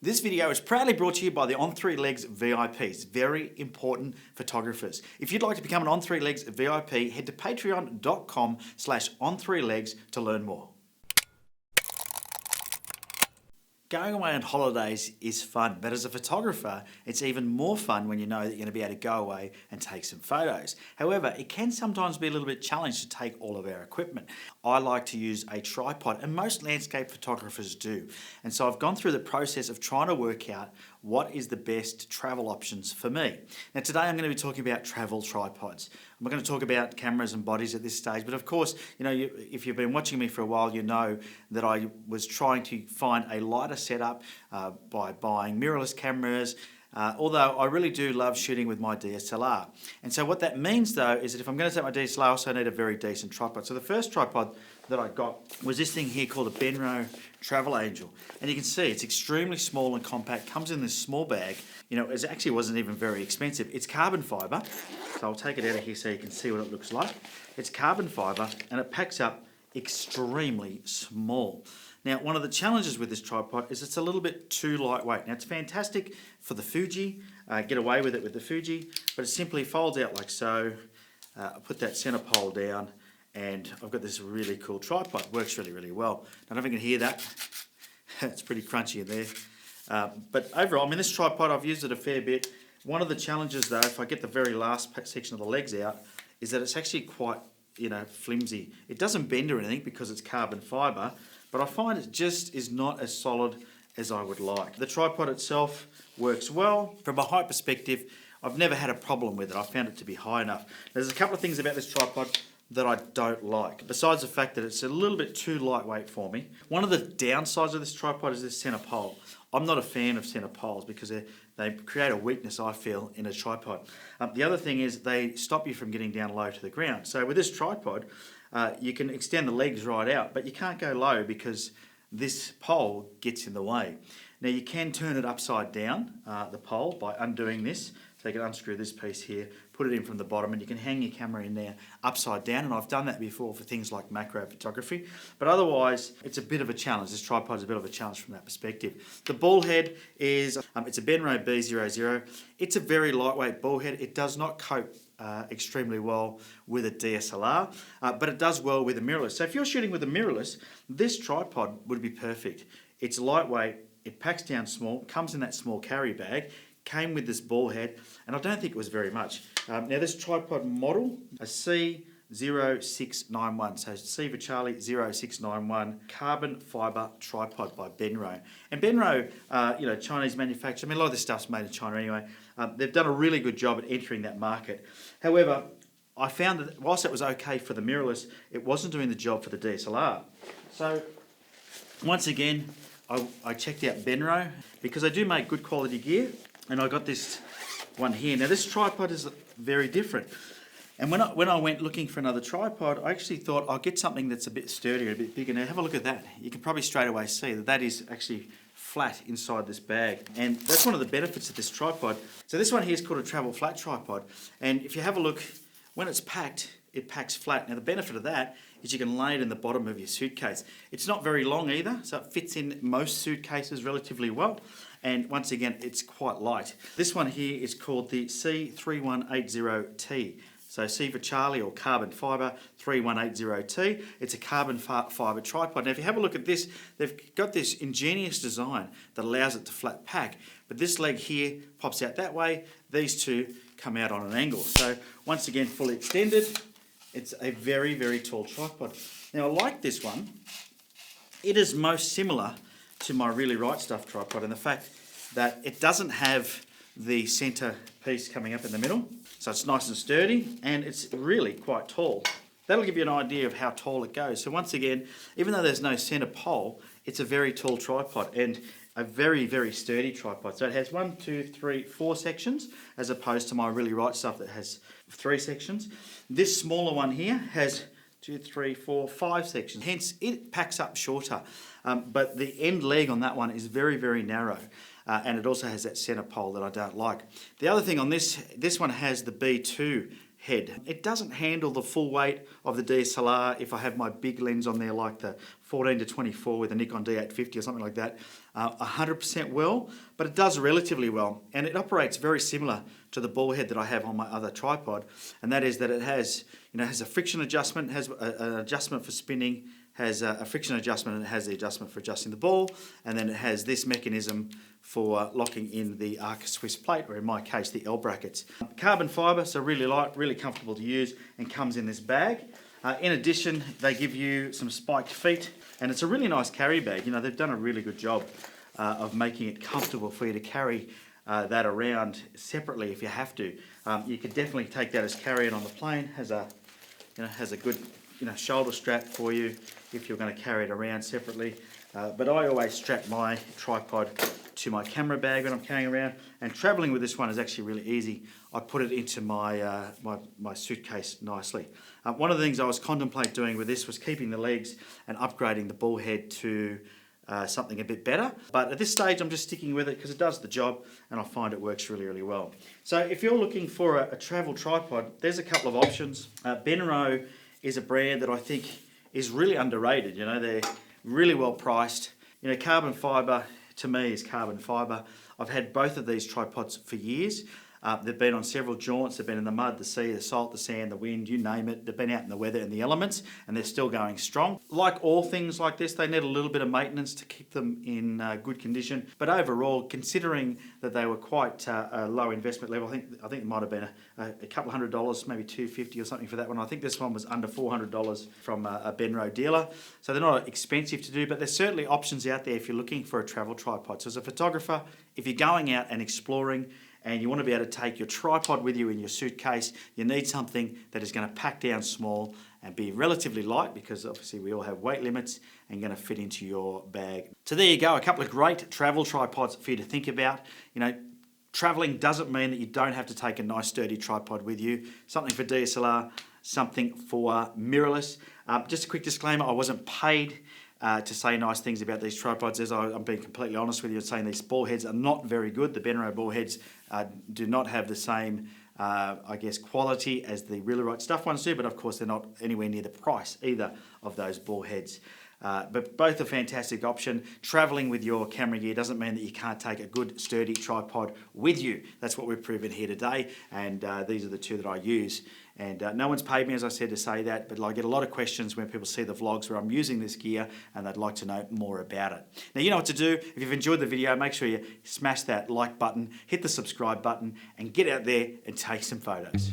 This video is proudly brought to you by the On 3 Legs VIPs, very important photographers. If you'd like to become an On 3 Legs VIP, head to patreon.com/on3legs to learn more. Going away on holidays is fun, but as a photographer, it's even more fun when you know that you're going to be able to go away and take some photos. However, it can sometimes be a little bit challenging to take all of our equipment. I like to use a tripod, and most landscape photographers do. And so I've gone through the process of trying to work out what is the best travel options for me. Now today I'm going to be talking about travel tripods. I'm not going to talk about cameras and bodies at this stage, but of course, if you've been watching me for a while, you know that I was trying to find a lighter setup by buying mirrorless cameras, although I really do love shooting with my DSLR. And so what that means though is that if I'm going to take my DSLR, I also need a very decent tripod. So the first tripod that I got was this thing here called a Benro Travel Angel. And you can see it's extremely small and compact, comes in this small bag. It actually wasn't even very expensive. It's carbon fibre, so I'll take it out of here so you can see what it looks like. It's carbon fibre and it packs up extremely small. Now, one of the challenges with this tripod is it's a little bit too lightweight. Now, it's fantastic for the Fuji, get away with it with the Fuji, but it simply folds out like so. I put that centre pole down, and I've got this really cool tripod. Works really, really well. I don't know if you can hear that. It's pretty crunchy in there. But overall, this tripod, I've used it a fair bit. One of the challenges, though, if I get the very last section of the legs out, is that it's actually quite, flimsy. It doesn't bend or anything because it's carbon fibre, but I find it just is not as solid as I would like. The tripod itself works well. From a height perspective, I've never had a problem with it. I found it to be high enough. There's a couple of things about this tripod that I don't like, besides the fact that it's a little bit too lightweight for me. One of the downsides of this tripod is this centre pole. I'm not a fan of centre poles because they create a weakness, I feel, in a tripod. The other thing is they stop you from getting down low to the ground. So with this tripod, you can extend the legs right out, but you can't go low because this pole gets in the way. Now you can turn it upside down, the pole, by undoing this. So you can unscrew this piece here, put it in from the bottom, and you can hang your camera in there upside down. And I've done that before for things like macro photography. But otherwise, it's a bit of a challenge. This tripod's a bit of a challenge from that perspective. The ball head is, it's a Benro B00. It's a very lightweight ball head. It does not cope extremely well with a DSLR, but it does well with a mirrorless. So if you're shooting with a mirrorless, this tripod would be perfect. It's lightweight, it packs down small, comes in that small carry bag, came with this ball head, and I don't think it was very much. Now this tripod model, a C0691, so C for Charlie 0691, carbon fibre tripod by Benro. And Benro, Chinese manufacturer, a lot of this stuff's made in China anyway. They've done a really good job at entering that market. However, I found that whilst it was okay for the mirrorless, it wasn't doing the job for the DSLR. So once again, I checked out Benro because they do make good quality gear. And I got this one here. Now this tripod is very different. And when I went looking for another tripod, I actually thought I'll get something that's a bit sturdier, a bit bigger. Now have a look at that. You can probably straight away see that that is actually flat inside this bag. And that's one of the benefits of this tripod. So this one here is called a travel flat tripod. And if you have a look, when it's packed, it packs flat. Now the benefit of that is you can lay it in the bottom of your suitcase. It's not very long either, so it fits in most suitcases relatively well. And once again, it's quite light. This one here is called the C3180T. So C for Charlie, or carbon fibre 3180T. It's a carbon fibre tripod. Now if you have a look at this, they've got this ingenious design that allows it to flat pack. But this leg here pops out that way. These two come out on an angle. So once again, fully extended. It's a very, very tall tripod. Now I like this one. It is most similar to my Really Right Stuff tripod in the fact that it doesn't have the centre piece coming up in the middle. So it's nice and sturdy, and it's really quite tall. That'll give you an idea of how tall it goes. So once again, even though there's no centre pole, it's a very tall tripod and a very, very sturdy tripod. So it has 1, 2, 3, 4 sections, as opposed to my Really Right Stuff that has 3 sections. This smaller one here has 2, 3, 4, 5 sections. Hence, it packs up shorter. But the end leg on that one is very, very narrow. And it also has that centre pole that I don't like. The other thing on this one has the B2 head. It doesn't handle the full weight of the DSLR if I have my big lens on there like the 14 to 24 with a Nikon D850 or something like that, 100% well, but it does relatively well, and it operates very similar to the ball head that I have on my other tripod, and that is that it has, has a friction adjustment, has an adjustment for spinning, has a friction adjustment, and it has the adjustment for adjusting the ball, and then it has this mechanism for locking in the Arca Swiss plate, or in my case the L brackets. Carbon fibre, so really light, really comfortable to use, and comes in this bag. In addition, they give you some spiked feet, and it's a really nice carry bag. They've done a really good job of making it comfortable for you to carry that around separately if you have to. You could definitely take that as carry-on on the plane. Has a good shoulder strap for you if you're going to carry it around separately. But I always strap my tripod to my camera bag when I'm carrying around, and travelling with this one is actually really easy. I put it into my my suitcase nicely. One of the things I was contemplating doing with this was keeping the legs and upgrading the ball head to something a bit better, but at this stage I'm just sticking with it because it does the job and I find it works really, really well. So if you're looking for a travel tripod, there's a couple of options. Benro is a brand that I think is really underrated. They're really well priced. Carbon fibre to me is carbon fibre. I've had both of these tripods for years. They've been on several jaunts. They've been in the mud, the sea, the salt, the sand, the wind, you name it. They've been out in the weather and the elements, and they're still going strong. Like all things like this, they need a little bit of maintenance to keep them in good condition. But overall, considering that they were quite a low investment level, I think it might have been a couple $100, maybe $250 or something for that one. I think this one was under $400 from a Benro dealer. So they're not expensive to do, but there's certainly options out there if you're looking for a travel tripod. So as a photographer, if you're going out and exploring, and you want to be able to take your tripod with you in your suitcase, you need something that is going to pack down small and be relatively light, because obviously we all have weight limits, and going to fit into your bag. So there you go, a couple of great travel tripods for you to think about. Traveling doesn't mean that you don't have to take a nice sturdy tripod with you. Something for DSLR, something for mirrorless. Just a quick disclaimer, I wasn't paid to say nice things about these tripods, as I'm being completely honest with you and saying these ball heads are not very good. The Benro ball heads do not have the same, quality as the really right stuff ones do, but of course they're not anywhere near the price either of those ball heads. But both a fantastic option. Travelling with your camera gear doesn't mean that you can't take a good sturdy tripod with you. That's what we've proven here today, and these are the two that I use. And no one's paid me, as I said, to say that, but I get a lot of questions when people see the vlogs where I'm using this gear and they'd like to know more about it. Now, you know what to do. If you've enjoyed the video, make sure you smash that like button, hit the subscribe button, and get out there and take some photos.